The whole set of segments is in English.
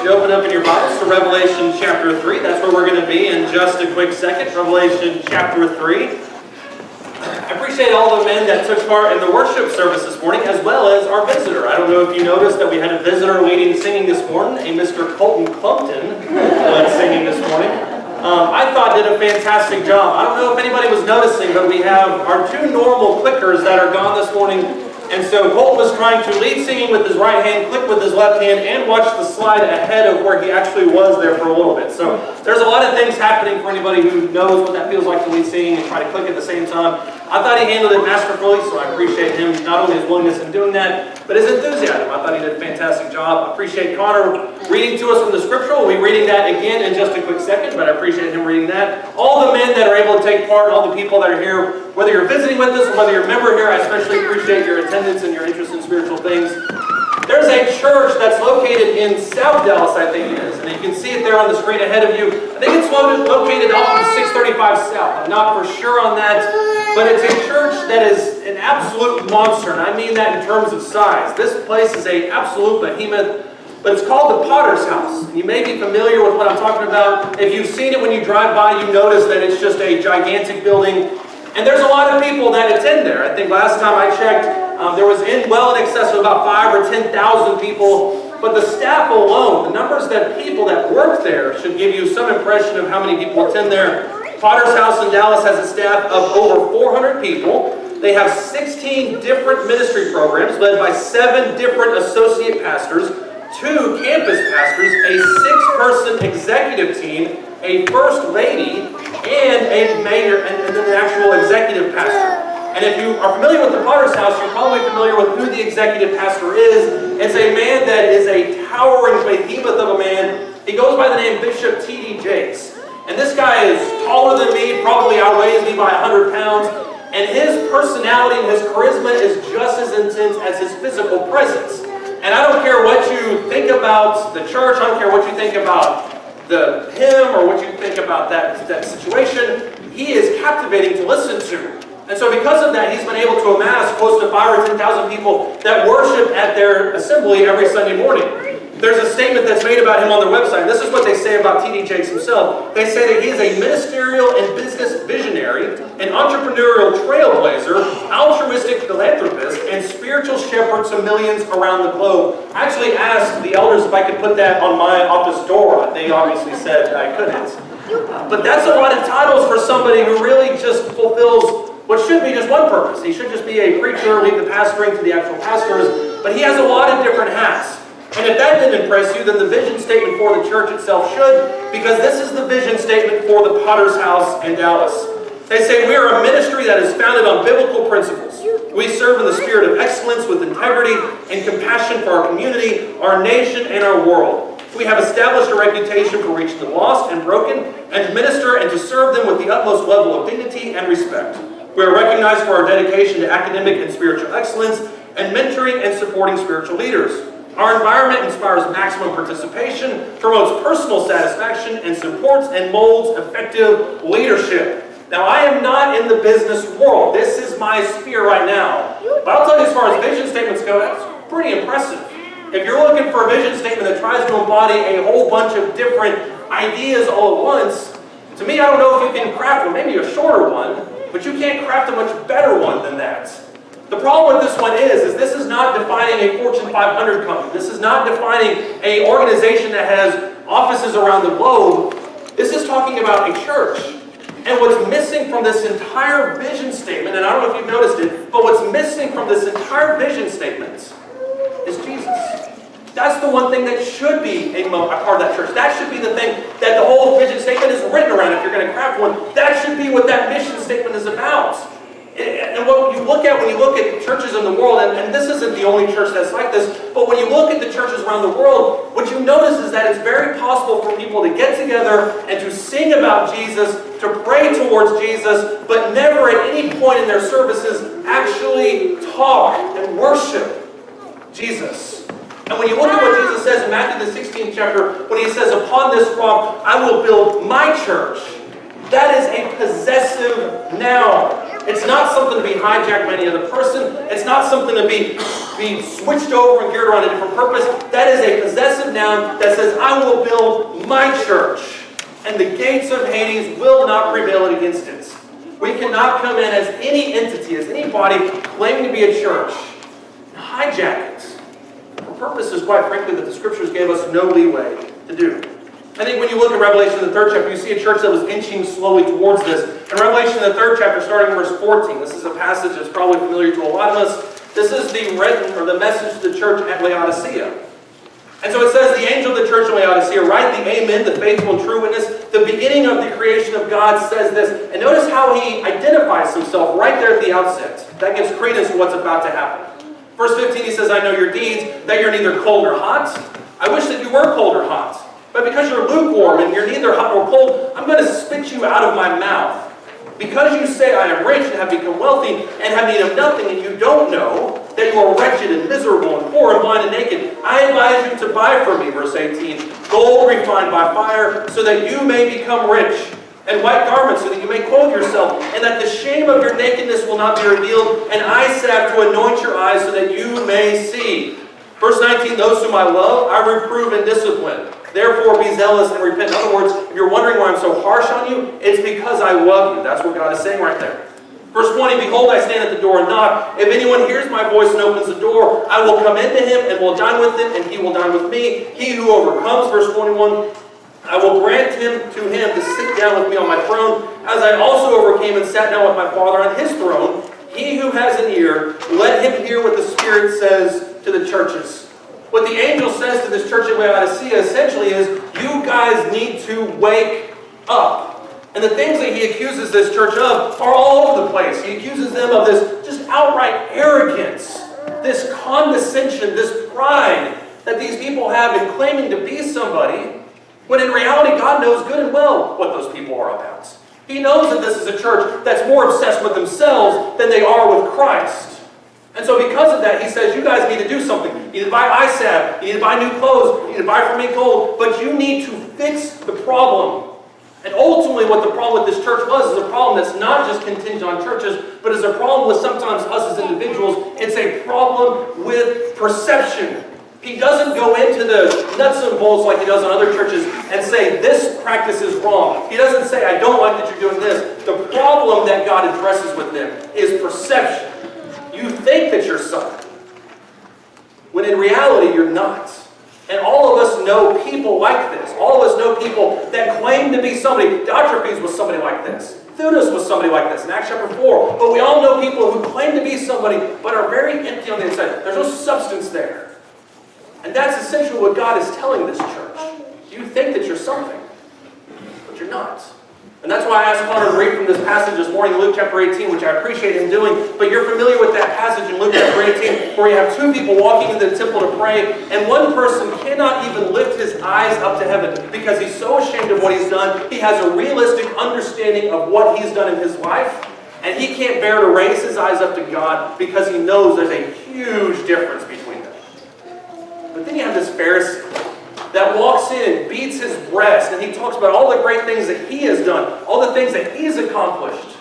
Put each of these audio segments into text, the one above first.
you open up in your Bibles to Revelation chapter 3. That's where we're going to be in just a quick second. Revelation chapter 3. I appreciate all the men that took part in the worship service this morning, as well as our visitor. I don't know if you noticed that we had a visitor leading singing this morning, a Mr. Colton Clumpton led singing this morning. I thought did a fantastic job. I don't know if anybody was noticing, but we have our two normal clickers that are gone this morning. And so Colton was trying to lead singing with his right hand, click with his left hand, and watch the slide ahead of where he actually was there for a little bit. So there's a lot of things happening for anybody who knows what that feels like to lead singing and try to click at the same time. I thought he handled it masterfully, so I appreciate him, not only his willingness in doing that, but his enthusiasm. I thought he did a fantastic job. I appreciate Connor reading to us from the scripture. We'll be reading that again in just a quick second, but I appreciate him reading that. All the men that are able to take part, all the people that are here, whether you're visiting with us or whether you're a member here, I especially appreciate your attendance and your interest in spiritual things. There's a church that's located in South Dallas, I think it is, and you can see it there on the screen ahead of you. I think it's located off of 635 South. I'm not for sure on that, but it's a church that is an absolute monster, and I mean that in terms of size. This place is an absolute behemoth, but it's called the Potter's House. And you may be familiar with what I'm talking about. If you've seen it when you drive by, you notice that it's just a gigantic building. And there's a lot of people that attend there. I think last time I checked, there was well in excess of about 5,000 or 10,000 people. But the staff alone, the numbers that people that work there should give you some impression of how many people attend there. Potter's House in Dallas has a staff of over 400 people. They have 16 different ministry programs led by 7 different associate pastors, 2 campus pastors, a 6-person executive team, a first lady, and a mayor, and then an actual executive pastor. And if you are familiar with the Potter's House, you're probably familiar with who the executive pastor is. It's a man that is a towering behemoth of a man. He goes by the name Bishop T.D. Jakes. And this guy is taller than me, probably outweighs me by 100 pounds. And his personality and his charisma is just as intense as his physical presence. And I don't care what you think about the church, I don't care what you think about him or what you think about that situation, he is captivating to listen to. And so because of that, he's been able to amass close to 5,000 or 10,000 people that worship at their assembly every Sunday morning. There's a statement that's made about him on their website. This is what they say about T.D. Jakes himself. They say that he is a ministerial and business visionary, an entrepreneurial trailblazer, altruistic philanthropist, and spiritual shepherd to millions around the globe. I actually asked the elders if I could put that on my office door. They obviously said I couldn't. But that's a lot of titles for somebody who really just fulfills what should be just one purpose. He should just be a preacher, lead the pastoring to the actual pastors, but he has a lot of different hats. And if that didn't impress you, then the vision statement for the church itself should, because this is the vision statement for the Potter's House in Dallas. They say, we are a ministry that is founded on biblical principles. We serve in the spirit of excellence with integrity and compassion for our community, our nation, and our world. We have established a reputation for reaching the lost and broken, and to minister and to serve them with the utmost level of dignity and respect. We are recognized for our dedication to academic and spiritual excellence and mentoring and supporting spiritual leaders. Our environment inspires maximum participation, promotes personal satisfaction, and supports and molds effective leadership. Now, I am not in the business world. This is my sphere right now. But I'll tell you, as far as vision statements go, that's pretty impressive. If you're looking for a vision statement that tries to embody a whole bunch of different ideas all at once, to me, I don't know if you can craft one, maybe a shorter one, but you can't craft a much better one than that. The problem with this one is this is not defining a Fortune 500 company. This is not defining an organization that has offices around the globe. This is talking about a church. And what's missing from this entire vision statement, and I don't know if you've noticed it, but what's missing from this entire vision statement is Jesus. That's the one thing that should be a part of that church. That should be the thing that the whole vision statement is written around if you're going to craft one. That should be what that mission statement is about. And what you look at when you look at churches in the world, and this isn't the only church that's like this, but when you look at the churches around the world, what you notice is that it's very possible for people to get together and to sing about Jesus, to pray towards Jesus, but never at any point in their services actually talk and worship Jesus. And when you look at what Jesus says in Matthew the 16th chapter, when he says, upon this rock I will build my church, that is a possessive noun. It's not something to be hijacked by any other person. It's not something to be switched over and geared around a different purpose. That is a possessive noun that says, I will build my church, and the gates of Hades will not prevail against it. We cannot come in as any entity, as any body claiming to be a church, and hijack it for purposes, quite frankly, that the Scriptures gave us no leeway to do. I think when you look at Revelation, the 3rd chapter, you see a church that was inching slowly towards this. In Revelation, the 3rd chapter, starting in verse 14, this is a passage that's probably familiar to a lot of us. This is the written, or the message to the church at Laodicea. And so it says, the angel of the church in Laodicea, write the Amen, the faithful and true witness. The beginning of the creation of God says this. And notice how he identifies himself right there at the outset. That gives credence to what's about to happen. Verse 15, he says, I know your deeds, that you're neither cold nor hot. I wish that you were cold or hot. But because you're lukewarm and you're neither hot nor cold, I'm going to spit you out of my mouth. Because you say, I am rich and have become wealthy and have need of nothing, and you don't know that you are wretched and miserable and poor and blind and naked, I advise you to buy from me, verse 18, gold refined by fire, so that you may become rich, and white garments, so that you may clothe yourself, and that the shame of your nakedness will not be revealed, and eye salve to anoint your eyes, so that you may see. Verse 19, those whom I love, I reprove and discipline. Therefore be zealous and repent. In other words, if you're wondering why I'm so harsh on you, it's because I love you. That's what God is saying right there. Verse 20, behold, I stand at the door and knock. If anyone hears my voice and opens the door, I will come into him and will dine with him, and he will dine with me. He who overcomes, verse 21, I will grant him to sit down with me on my throne, as I also overcame and sat down with my Father on his throne. He who has an ear, let him hear what the Spirit says to the churches. What the angel says to this church at Laodicea essentially is, you guys need to wake up. And the things that he accuses this church of are all over the place. He accuses them of this just outright arrogance, this condescension, this pride that these people have in claiming to be somebody, when in reality God knows good and well what those people are about. He knows that this is a church that's more obsessed with themselves than they are with Christ. And so because of that, he says, you guys need to do something. You need to buy eye salve. You need to buy new clothes. You need to buy from me gold. But you need to fix the problem. And ultimately what the problem with this church was is a problem that's not just contingent on churches, but is a problem with sometimes us as individuals. It's a problem with perception. He doesn't go into the nuts and bolts like he does in other churches and say, this practice is wrong. He doesn't say, I don't like that you're doing this. The problem that God addresses with them is perception. You think that you're something, when in reality you're not. And all of us know people like this. All of us know people that claim to be somebody. Diotrephes was somebody like this. Theudas was somebody like this in Acts chapter 4. But we all know people who claim to be somebody but are very empty on the inside. There's no substance there. And that's essentially what God is telling this church. You think that you're something, but you're not. And that's why I asked Connor to read from this passage this morning, Luke chapter 18, which I appreciate him doing. But you're familiar with that passage in Luke chapter 18, where you have two people walking into the temple to pray, and one person cannot even lift his eyes up to heaven because he's so ashamed of what he's done. He has a realistic understanding of what he's done in his life, and he can't bear to raise his eyes up to God because he knows there's a huge difference between them. But then you have this Pharisee that walks in and beats his breast, and he talks about all the great things that he has done, all the things that he's accomplished.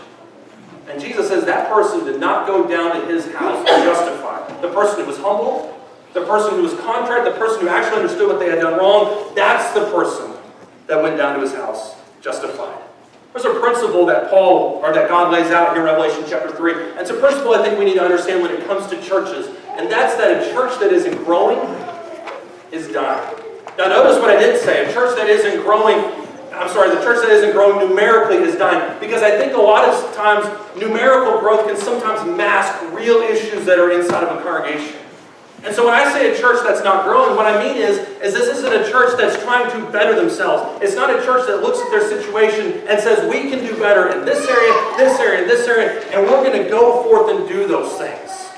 And Jesus says that person did not go down to his house justified. The person who was humble, the person who was contrite, the person who actually understood what they had done wrong, that's the person that went down to his house justified. There's a principle that God lays out here in Revelation chapter 3. And it's a principle I think we need to understand when it comes to churches. And that's that a church that isn't growing is dying. Now notice what I did say. The church that isn't growing numerically is dying. Because I think a lot of times numerical growth can sometimes mask real issues that are inside of a congregation. And so when I say a church that's not growing, what I mean is this isn't a church that's trying to better themselves. It's not a church that looks at their situation and says, we can do better in this area, this area, this area, and we're going to go forth and do those things.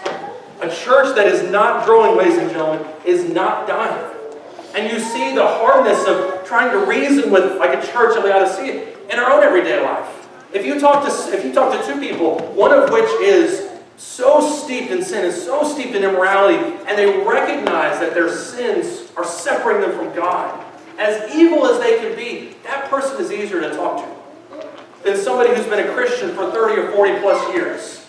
A church that is not growing, ladies and gentlemen, is not dying. And you see the hardness of trying to reason with, like a church at Laodicea, in our own everyday life. If you talk to two people, one of which is so steeped in sin, is so steeped in immorality, and they recognize that their sins are separating them from God, as evil as they can be, that person is easier to talk to. than somebody who's been a Christian for 30 or 40 plus years.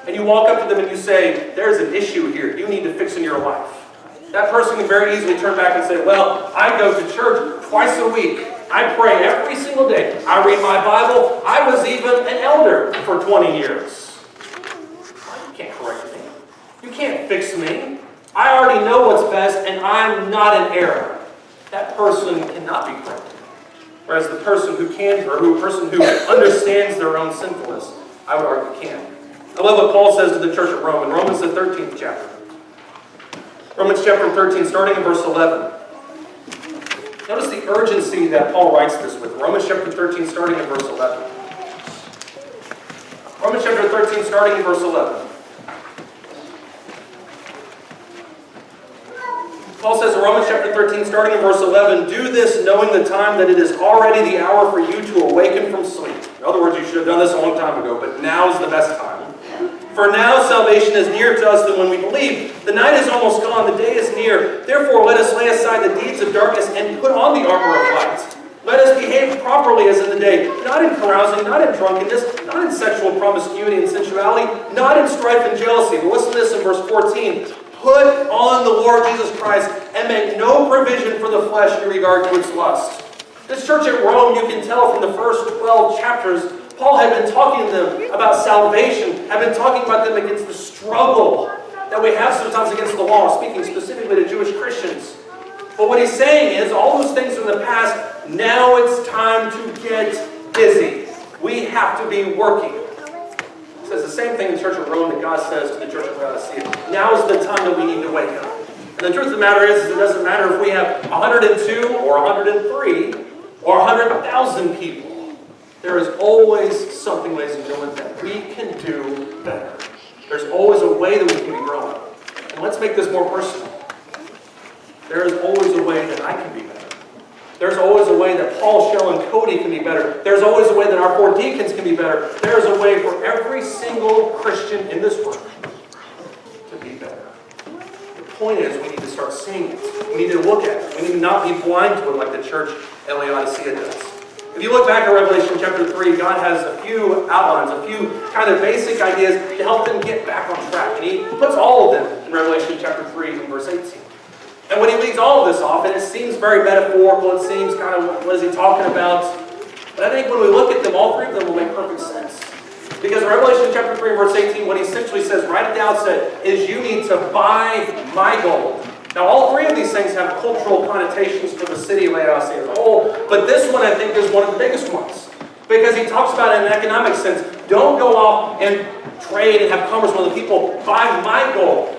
And you walk up to them and you say, there's an issue here you need to fix in your life. That person can very easily turn back and say, well, I go to church twice a week. I pray every single day. I read my Bible. I was even an elder for 20 years. You can't correct me. You can't fix me. I already know what's best, and I'm not in error. That person cannot be corrected. Whereas the person who can, or the person who understands their own sinfulness, I would argue can. I love what Paul says to the church at Rome, in Romans the 13th chapter. Romans chapter 13, starting in verse 11. Notice the urgency that Paul writes this with. Romans chapter 13, starting in verse 11. Romans chapter 13, starting in verse 11. Paul says in Romans chapter 13, starting in verse 11, do this knowing the time that it is already the hour for you to awaken from sleep. In other words, you should have done this a long time ago, but now is the best time. For now salvation is nearer to us than when we believe. The night is almost gone, the day is near. Therefore let us lay aside the deeds of darkness and put on the armor of light. Let us behave properly as in the day, not in carousing, not in drunkenness, not in sexual promiscuity and sensuality, not in strife and jealousy. But listen to this in verse 14. Put on the Lord Jesus Christ and make no provision for the flesh in regard to its lust. This church at Rome, you can tell from the first 12 chapters, Paul had been talking to them about salvation, had been talking about them against the struggle that we have sometimes against the law, speaking specifically to Jewish Christians. But what he's saying is, all those things from the past, now it's time to get busy. We have to be working. He says the same thing in the church of Rome that God says to the church of Laodicea. Now is the time that we need to wake up. And the truth of the matter is it doesn't matter if we have 102 or 103 or 100,000 people. There is always something, ladies and gentlemen, that we can do better. There's always a way that we can be growing. And let's make this more personal. There is always a way that I can be better. There's always a way that Paul, Shell, and Cody can be better. There's always a way that our 4 deacons can be better. There is a way for every single Christian in this world to be better. The point is, we need to start seeing it. We need to look at it. We need to not be blind to it like the church at Laodicea does. If you look back at Revelation chapter 3, God has a few outlines, a few kind of basic ideas to help them get back on track. And he puts all of them in Revelation chapter 3 and verse 18. And when he leads all of this off, and it seems very metaphorical, it seems kind of, what is he talking about? But I think when we look at them, all 3 of them will make perfect sense. Because in Revelation chapter 3 verse 18, what he essentially says right at the outset is you need to buy my gold. Now, all 3 of these things have cultural connotations for the city of Laodicea as a whole, but this one, I think, is one of the biggest ones. Because he talks about it in an economic sense. Don't go off and trade and have commerce with other people. Buy my gold.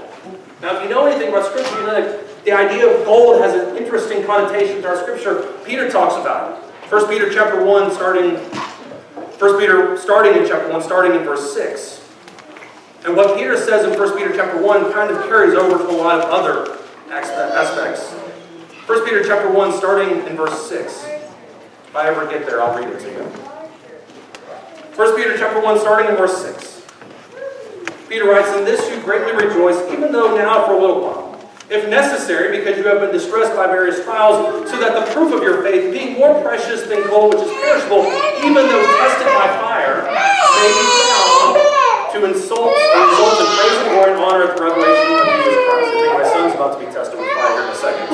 Now, if you know anything about Scripture, you know that the idea of gold has an interesting connotation to our Scripture. Peter talks about it. 1 Peter chapter 1, starting in chapter 1, starting in verse 6. And what Peter says in 1 Peter chapter 1 kind of carries over to a lot of other aspects. 1 Peter chapter 1, starting in verse 6. If I ever get there, I'll read it to you. 1 Peter chapter 1, starting in verse 6. Peter writes, in this you greatly rejoice, even though now for a little while, if necessary, because you have been distressed by various trials, so that the proof of your faith, being more precious than gold which is perishable, even though tested by fire, may be found to result in praise and glory and honor at the revelation of Jesus Christ. I think my son's about to be tested with fire here in a second.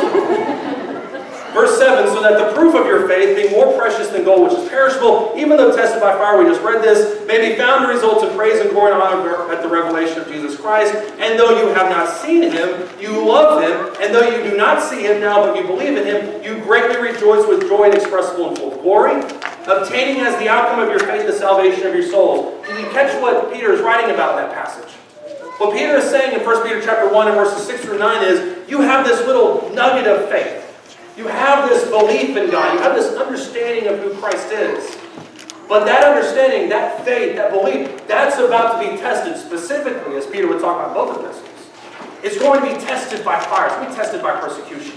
Verse 7, so that the proof of your faith, being more precious than gold, which is perishable, even though tested by fire, we just read this, may be found to result in praise and glory and honor at the revelation of Jesus Christ. And though you have not seen him, you love him. And though you do not see him now, but you believe in him, you greatly rejoice with joy inexpressible and full of glory, obtaining as the outcome of your faith the salvation of your souls. Did you catch what Peter is writing about in that passage? What Peter is saying in 1 Peter chapter 1 and verses 6 through 9 is, you have this little nugget of faith. You have this belief in God. You have this understanding of who Christ is. But that understanding, that faith, that belief, that's about to be tested specifically, as Peter would talk about both epistles. It's going to be tested by fire. It's going to be tested by persecution.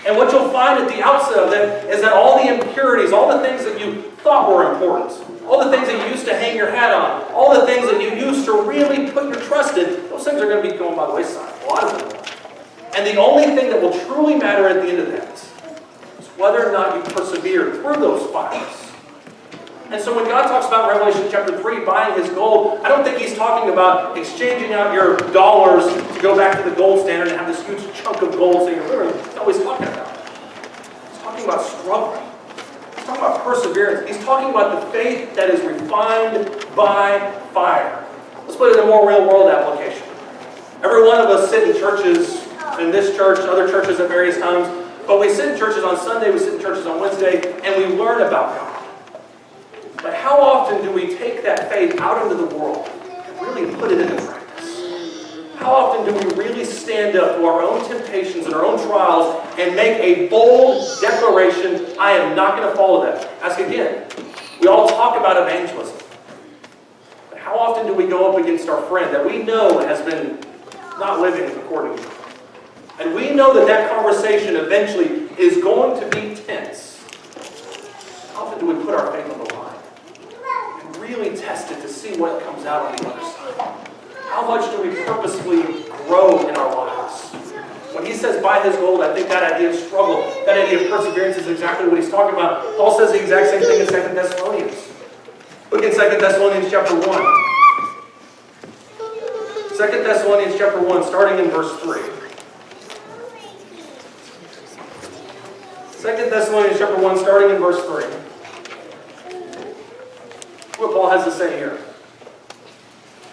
And what you'll find at the outset of them is that all the impurities, all the things that you thought were important, all the things that you used to hang your hat on, all the things that you used to really put your trust in, those things are going to be going by the wayside. A lot of them will. And the only thing that will truly matter at the end of that is whether or not you persevere through those fires. And so when God talks about Revelation chapter 3, buying his gold, I don't think he's talking about exchanging out your dollars to go back to the gold standard and have this huge chunk of gold so you're literally, that's not what he's talking about. He's talking about struggle. He's talking about perseverance. He's talking about the faith that is refined by fire. Let's put it in a more real-world application. Every one of us sit in churches, in this church, other churches at various times, but we sit in churches on Sunday, we sit in churches on Wednesday, and we learn about God. But how often do we take that faith out into the world and really put it into practice? How often do we really stand up to our own temptations and our own trials and make a bold declaration, I am not going to follow that? Ask again. We all talk about evangelism. But how often do we go up against our friend that we know has been not living according to God? And we know that that conversation eventually is going to be tense. How often do we put our faith on the line? Really test it to see what comes out on the other side. How much do we purposefully grow in our lives? When he says buy his gold, I think that idea of struggle, that idea of perseverance is exactly what he's talking about. Paul says the exact same thing in 2 Thessalonians. Look in 2 Thessalonians chapter 1. 2 Thessalonians chapter 1, starting in verse 3. 2 Thessalonians chapter 1, starting in verse 3. What Paul has to say here.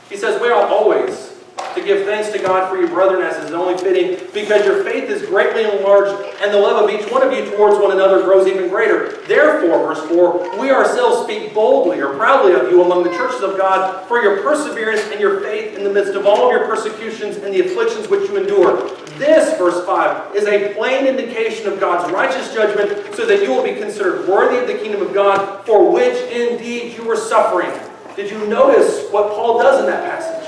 He says, we ought always to give thanks to God for you, brethren, as is only fitting, because your faith is greatly enlarged, and the love of each one of you towards one another grows even greater. Therefore, verse 4, we ourselves speak boldly or proudly of you among the churches of God for your perseverance and your faith in the midst of all of your persecutions and the afflictions which you endure. This, verse 5, is a plain indication of God's righteous judgment, so that you will be considered worthy of the kingdom of God, for which indeed you are suffering. Did you notice what Paul does in that passage?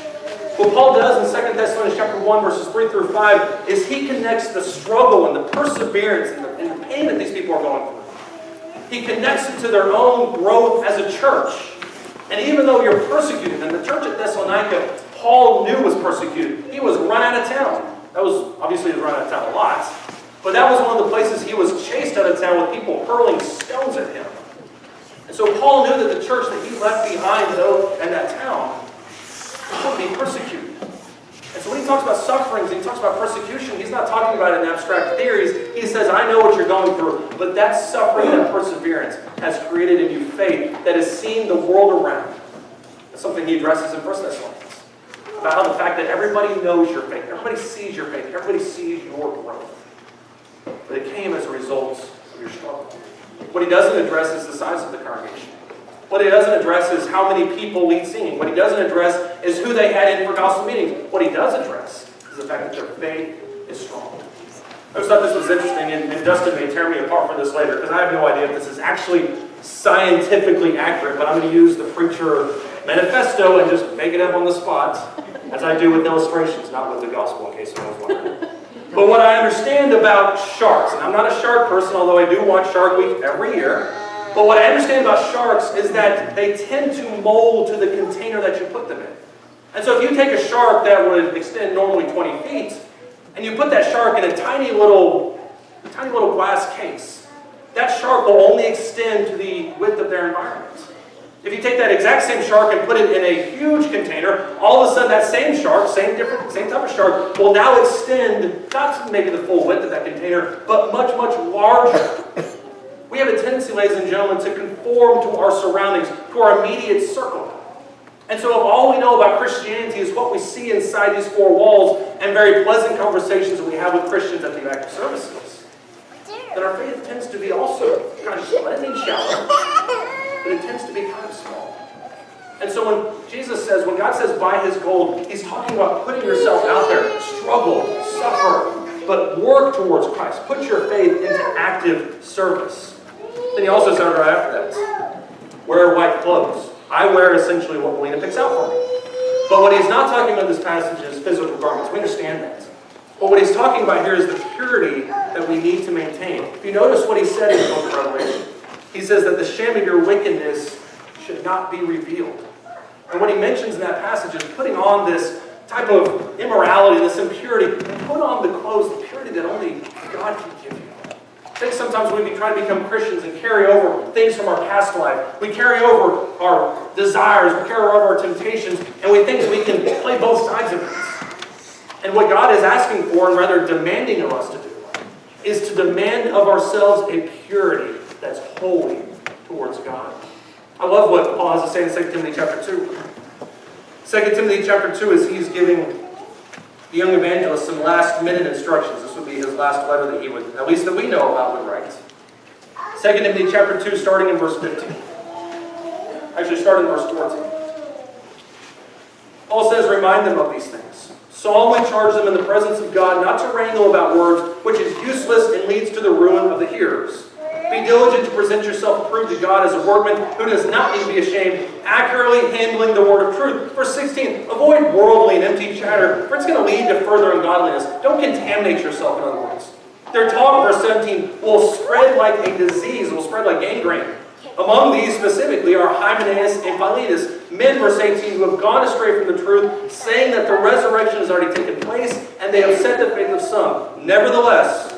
What Paul does in 2 Thessalonians chapter 1, verses 3 through 5, is he connects the struggle and the perseverance and the pain that these people are going through. He connects it to their own growth as a church. And even though you're persecuted, and the church at Thessalonica, Paul knew was persecuted. He was run out of town. That was, obviously, he was run out of town a lot. But that was one of the places he was chased out of town with people hurling stones at him. And so Paul knew that the church that he left behind in that town would be persecuted. And so when he talks about sufferings, and he talks about persecution, he's not talking about it in abstract theories. He says, I know what you're going through, but that suffering and that perseverance has created in you faith that has seen the world around. That's something he addresses in 1 Thessalonians. About how the fact that everybody knows your faith, everybody sees your faith, everybody sees your growth. But it came as a result of your struggle. What he doesn't address is the size of the congregation. What he doesn't address is how many people lead singing. What he doesn't address is who they had in for gospel meetings. What he does address is the fact that their faith is strong. I just thought this was interesting, and Dustin may tear me apart for this later, because I have no idea if this is actually scientifically accurate, but I'm going to use the preacher manifesto and just make it up on the spot, as I do with illustrations, not with the gospel, in case anyone's wondering. But what I understand about sharks, and I'm not a shark person, although I do watch Shark Week every year, but what I understand about sharks is that they tend to mold to the container that you put them in. And so if you take a shark that would extend normally 20 feet, and you put that shark in a tiny little glass case, that shark will only extend to the width of their environment. If you take that exact same shark and put it in a huge container, all of a sudden that same shark, same type of shark, will now extend, not to make it the full width of that container, but much, much larger. We have a tendency, ladies and gentlemen, to conform to our surroundings, to our immediate circle. And so if all we know about Christianity is what we see inside these four walls and very pleasant conversations that we have with Christians at the active services, then our faith tends to be also kind of shallow, but it tends to be kind of small. And so when God says buy his gold, he's talking about putting yourself out there, struggle, suffer, but work towards Christ. Put your faith into active service. Then he also said right after that, wear white clothes. I wear essentially what Melina picks out for me. But what he's not talking about in this passage is physical garments. We understand that. But what he's talking about here is the purity that we need to maintain. If you notice what he said in the book of Revelation, he says that the shame of your wickedness should not be revealed. And what he mentions in that passage is putting on this type of immorality, this impurity, and put on the clothes, the purity that only God can give you. think sometimes we try to become Christians and carry over things from our past life. We carry over our desires, we carry over our temptations, and we think we can play both sides of it. And what God is asking for, and rather demanding of us to do, is to demand of ourselves a purity that's holy towards God. I love what Paul has to say in 2 Timothy chapter 2. 2 Timothy chapter 2 is he's giving the young evangelist some last-minute instructions. This would be his last letter that he would, at least that we know about, would write. 2 Timothy chapter 2, starting in verse 15. Actually, starting in verse 14. Paul says, remind them of these things. Solemnly charge them in the presence of God not to wrangle about words, which is useless and leads to the ruin of the hearers. Be diligent to present yourself approved to God as a workman who does not need to be ashamed, accurately handling the word of truth. Verse 16, avoid worldly and empty chatter, for it's going to lead to further ungodliness. Don't contaminate yourself, in other words. Their talk, verse 17, will spread like a disease, will spread like gangrene. Among these specifically are Hymenaeus and Philetus, men, verse 18, who have gone astray from the truth, saying that the resurrection has already taken place, and they have set the faith of some. Nevertheless,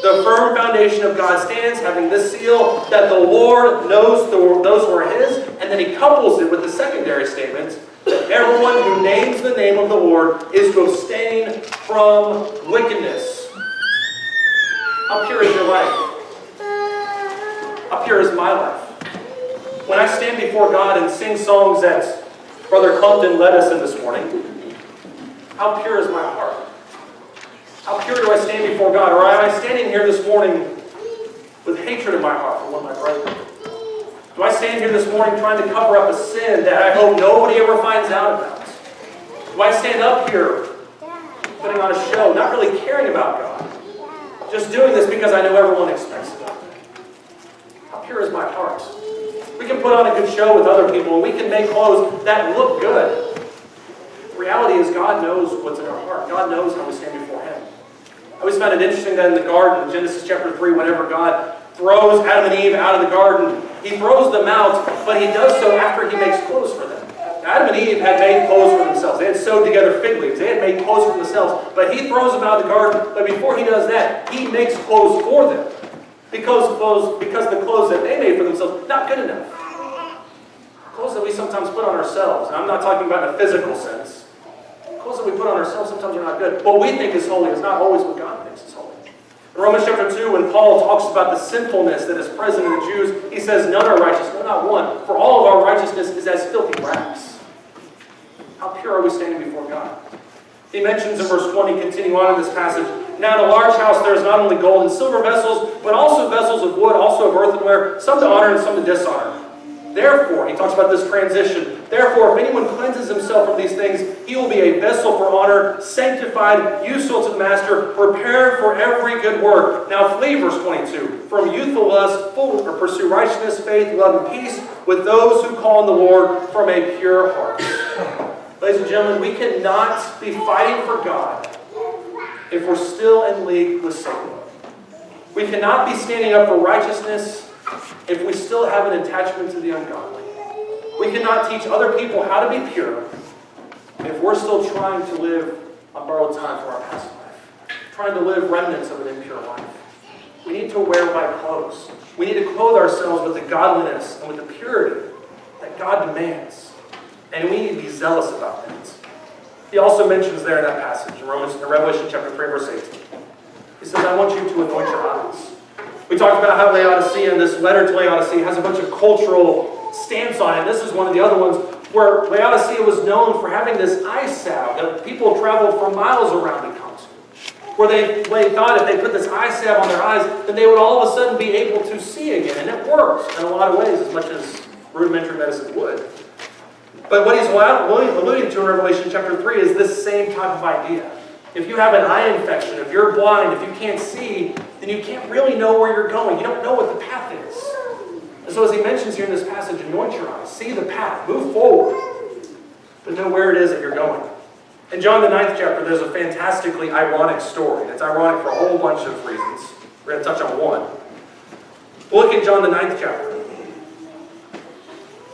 the firm foundation of God stands, having this seal, that the Lord knows those who are His, and then he couples it with the secondary statement, that everyone who names the name of the Lord is to abstain from wickedness. How pure is your life? How pure is my life? When I stand before God and sing songs that Brother Compton led us in this morning, how pure is my heart? How pure do I stand before God? Or am I standing here this morning with hatred in my heart for one of my brethren? Do I stand here this morning trying to cover up a sin that I hope nobody ever finds out about? Do I stand up here putting on a show, not really caring about God? Just doing this because I know everyone expects it of me. How pure is my heart? We can put on a good show with other people, and we can make clothes that look good. The reality is God knows what's in our heart. God knows how we stand before Him. I always found it interesting that in the garden, Genesis chapter 3, whenever God throws Adam and Eve out of the garden, He throws them out, but He does so after He makes clothes for them. Now, Adam and Eve had made clothes for themselves. They had sewed together fig leaves. They had made clothes for themselves. But He throws them out of the garden, but before He does that, He makes clothes for them. Because the clothes that they made for themselves, not good enough. Clothes that we sometimes put on ourselves, and I'm not talking about in a physical sense. Clothes that we put on ourselves sometimes are not good. What we think is holy is not always what God thinks is holy. In Romans chapter 2, when Paul talks about the sinfulness that is present in the Jews, he says, none are righteous, no, not one. For all of our righteousness is as filthy rags. How pure are we standing before God? He mentions in verse 20, continuing on in this passage, now in a large house there is not only gold and silver vessels, but also vessels of wood, also of earthenware, some to honor and some to dishonor. Therefore, he talks about this transition. Therefore, if anyone cleanses himself from these things, he will be a vessel for honor, sanctified, useful to the master, prepared for every good work. Now flee, verse 22, from youthful lust, pursue righteousness, faith, love, and peace with those who call on the Lord from a pure heart. Ladies and gentlemen, we cannot be fighting for God if we're still in league with Satan. We cannot be standing up for righteousness if we still have an attachment to the ungodly. We cannot teach other people how to be pure if we're still trying to live on borrowed time for our past life, trying to live remnants of an impure life. We need to wear white clothes. We need to clothe ourselves with the godliness and with the purity that God demands. And we need to be zealous about that. He also mentions there in that passage, in Revelation chapter 3, verse 18. He says, I want you to anoint your eyes. We talked about how Laodicea, and this letter to Laodicea, has a bunch of cultural stamps on it. This is one of the other ones where Laodicea was known for having this eye salve that people traveled for miles around to come to. Where they thought if they put this eye salve on their eyes, then they would all of a sudden be able to see again. And it works in a lot of ways, as much as rudimentary medicine would. But what he's alluding to in Revelation chapter 3 is this same type of idea. If you have an eye infection, if you're blind, if you can't see, then you can't really know where you're going. You don't know what the path is. And so as he mentions here in this passage, anoint your eyes, see the path, move forward, but know where it is that you're going. In John the 9th chapter, there's a fantastically ironic story. It's ironic for a whole bunch of reasons. We're going to touch on one. Look at John the 9th chapter.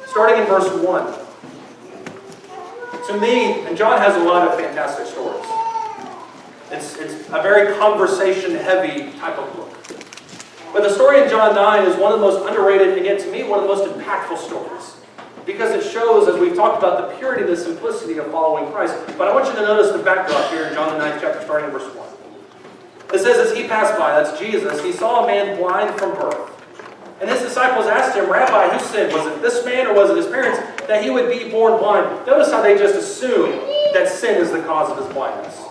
Starting in verse 1. To me, and John has a lot of fantastic stories. It's a very conversation-heavy type of book. But the story in John 9 is one of the most underrated, and yet to me, one of the most impactful stories. Because it shows, as we've talked about, the purity, the simplicity of following Christ. But I want you to notice the backdrop here in John the 9th chapter, starting in verse 1. It says, as he passed by, that's Jesus, he saw a man blind from birth. And his disciples asked him, Rabbi, who sinned? Was it this man or was it his parents that he would be born blind? Notice how they just assume that sin is the cause of his blindness.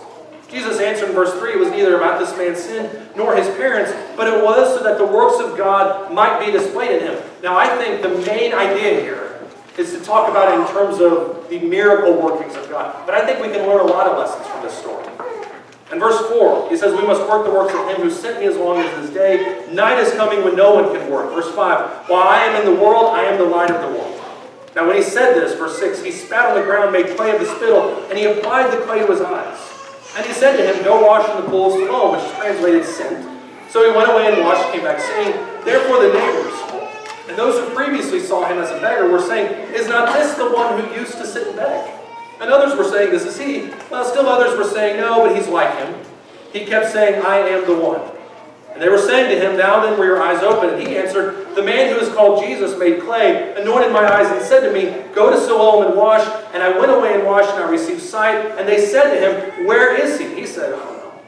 Jesus answered in verse 3, it was neither about this man's sin nor his parents, but it was so that the works of God might be displayed in him. Now I think the main idea here is to talk about it in terms of the miracle workings of God. But I think we can learn a lot of lessons from this story. In verse 4, he says, we must work the works of him who sent me as long as this day. Night is coming when no one can work. Verse 5, while I am in the world, I am the light of the world. Now when he said this, verse 6, he spat on the ground, made clay of the spittle, and he applied the clay to his eyes. And he said to him, go wash in the pool of Siloam, which is translated sent. So he went away and washed, came back saying, therefore the neighbors, and those who previously saw him as a beggar were saying, is not this the one who used to sit and beg? And others were saying, this is he. Well, still others were saying, no, but he's like him. He kept saying, I am the one. And they were saying to him, now then were your eyes open? And he answered, the man who is called Jesus made clay, anointed my eyes, and said to me, go to Siloam and wash. And I went away and washed, and I received sight. And they said to him, where is he? He said, I don't know.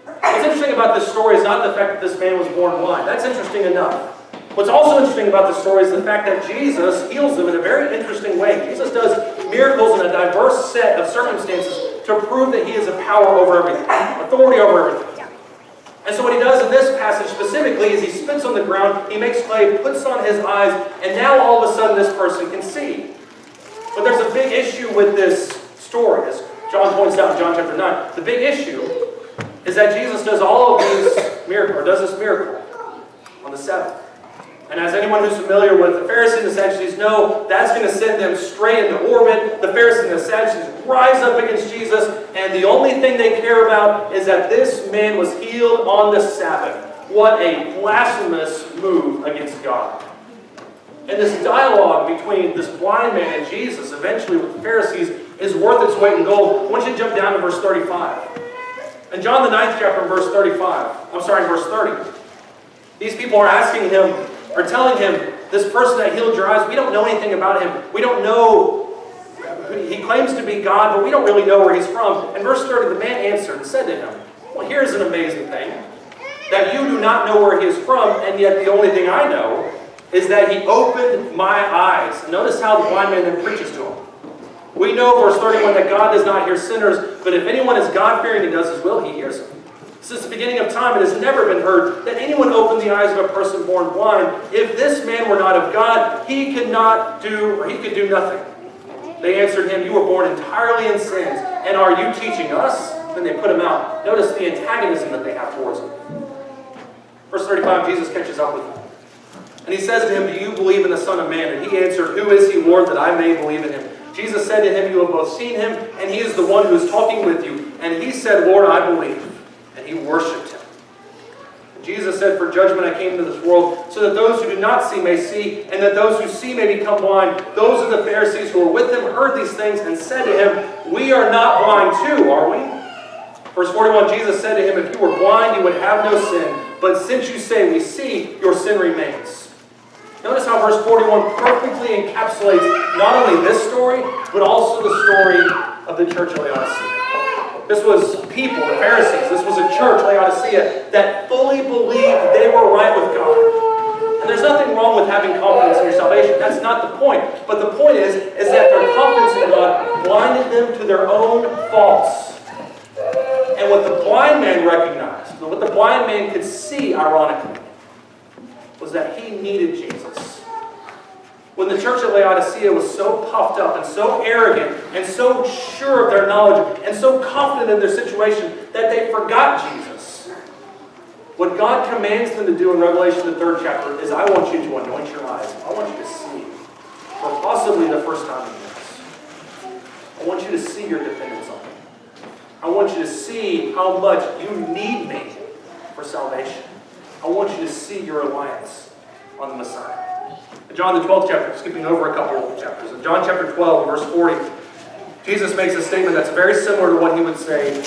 What's interesting about this story is not the fact that this man was born blind. That's interesting enough. What's also interesting about this story is the fact that Jesus heals him in a very interesting way. Jesus does miracles in a diverse set of circumstances to prove that he has a power over everything, authority over everything. And so what he does in this passage specifically is he spits on the ground, he makes clay, puts on his eyes, and now all of a sudden this person can see. But there's a big issue with this story, as John points out in John chapter 9. The big issue is that Jesus does all of these miracles, or does this miracle on the Sabbath. And as anyone who's familiar with the Pharisees and the Sadducees know, that's going to send them straight into orbit. The Pharisees and the Sadducees rise up against Jesus, and the only thing they care about is that this man was healed on the Sabbath. What a blasphemous move against God. And this dialogue between this blind man and Jesus, eventually with the Pharisees, is worth its weight in gold. I want you to jump down to verse 35. In John the 9th chapter, verse 30. These people are asking him, or telling him, this person that healed your eyes, we don't know anything about him. We don't know, he claims to be God, but we don't really know where he's from. In verse 30, the man answered and said to him, well, here's an amazing thing, that you do not know where he is from, and yet the only thing I know is that he opened my eyes. And notice how the blind man then preaches to him. We know, verse 31, that God does not hear sinners, but if anyone is God-fearing and does his will, he hears him. Since the beginning of time, it has never been heard that anyone opened the eyes of a person born blind. If this man were not of God, he could do nothing. They answered him, you were born entirely in sins, and are you teaching us? Then they put him out. Notice the antagonism that they have towards him. Verse 35, Jesus catches up with him. And he says to him, do you believe in the Son of Man? And he answered, who is he, Lord, that I may believe in him? Jesus said to him, you have both seen him, and he is the one who is talking with you. And he said, Lord, I believe. And he worshipped him. And Jesus said, for judgment I came into this world, so that those who do not see may see, and that those who see may become blind. Those of the Pharisees who were with him heard these things and said to him, we are not blind too, are we? Verse 41, Jesus said to him, if you were blind, you would have no sin. But since you say we see, your sin remains. Notice how verse 41 perfectly encapsulates not only this story, but also the story of the church of Laodicea. This was people, the Pharisees. This was a church, Laodicea, that fully believed they were right with God. And there's nothing wrong with having confidence in your salvation. That's not the point. But the point is that their confidence in God blinded them to their own faults. And what the blind man recognized, what the blind man could see, ironically, was that he needed Jesus. When the church at Laodicea was so puffed up and so arrogant and so sure of their knowledge and so confident in their situation that they forgot Jesus, what God commands them to do in Revelation the 3rd chapter is, I want you to anoint your eyes. I want you to see, for possibly the first time in years. I want you to see your dependence on me. I want you to see how much you need me for salvation. I want you to see your reliance on the Messiah. In John the 12th chapter, skipping over a couple of chapters. In John chapter 12, verse 40, Jesus makes a statement that's very similar to what he would say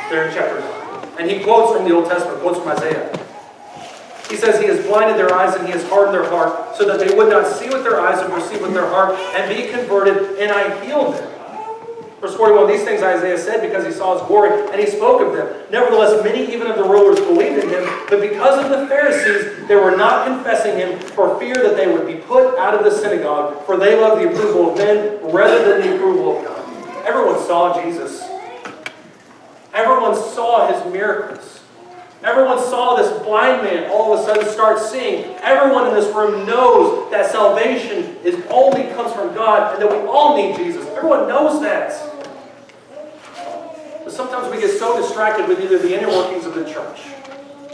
there in chapter 9. And he quotes from the Old Testament, quotes from Isaiah. He says he has blinded their eyes and he has hardened their heart so that they would not see with their eyes and perceive with their heart and be converted, and I healed them. Verse 41, these things Isaiah said because he saw his glory, and he spoke of them. Nevertheless, many even of the rulers believed in him, but because of the Pharisees, they were not confessing him for fear that they would be put out of the synagogue, for they loved the approval of men rather than the approval of God. Everyone saw Jesus. Everyone saw his miracles. Everyone saw this blind man all of a sudden start seeing. Everyone in this room knows that salvation only comes from God and that we all need Jesus. Everyone knows that. But sometimes we get so distracted with either the inner workings of the church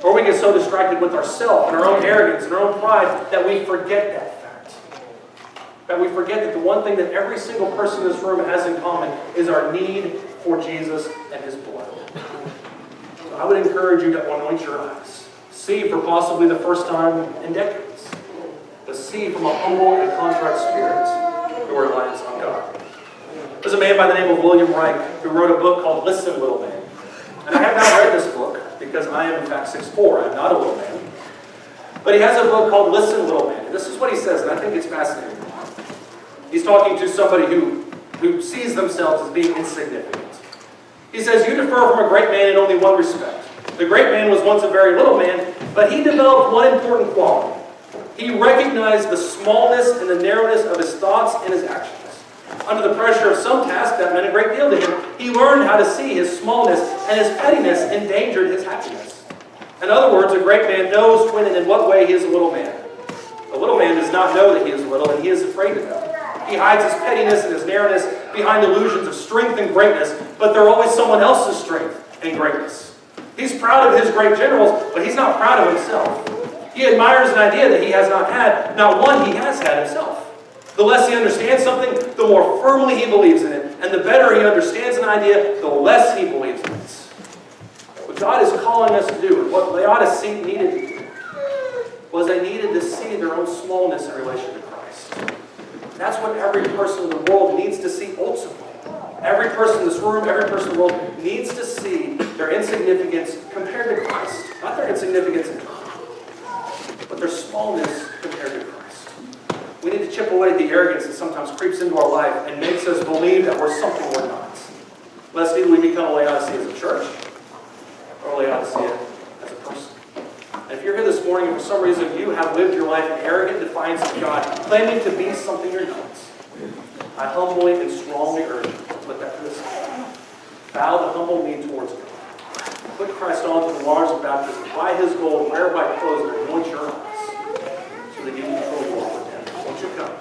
or we get so distracted with ourselves and our own arrogance and our own pride that we forget that fact. That we forget that the one thing that every single person in this room has in common is our need for Jesus and his blood. I would encourage you to anoint your eyes. See for possibly the first time in decades. To see from a humble and contrite spirit your reliance on God. There's a man by the name of William Reich who wrote a book called Listen, Little Man. And I have not read this book because I am in fact 6'4". I'm not a little man. But he has a book called Listen, Little Man. And this is what he says, and I think it's fascinating. He's talking to somebody who sees themselves as being insignificant. He says, you differ from a great man in only one respect. The great man was once a very little man, but he developed one important quality. He recognized the smallness and the narrowness of his thoughts and his actions. Under the pressure of some task that meant a great deal to him, he learned how to see his smallness and his pettiness endangered his happiness. In other words, a great man knows when and in what way he is a little man. A little man does not know that he is little, and he is afraid to know. He hides his pettiness and his narrowness behind illusions of strength and greatness, but they're always someone else's strength and greatness. He's proud of his great generals, but he's not proud of himself. He admires an idea that he has not had, not one he has had himself. The less he understands something, the more firmly he believes in it, and the better he understands an idea, the less he believes in it. What God is calling us to do, and what Laodicea needed to do, was they needed to see their own smallness in relation to Christ. That's what every person in the world needs to see ultimately. Every person in this room, every person in the world needs to see their insignificance compared to Christ. Not their insignificance in God, but their smallness compared to Christ. We need to chip away at the arrogance that sometimes creeps into our life and makes us believe that we're something we're not. Lest either we become a Laodicea as a church or a Laodicea as a person. And if you're here this morning and for some reason you have lived your life in arrogant defiance of God, claiming to be something you're not, I humbly and strongly urge you to put that to the side. Bow the humble knee towards God. Put Christ on to the waters of baptism. Buy his gold, wear white clothes, and anoint your eyes so that you can control the world with him. Won't you come?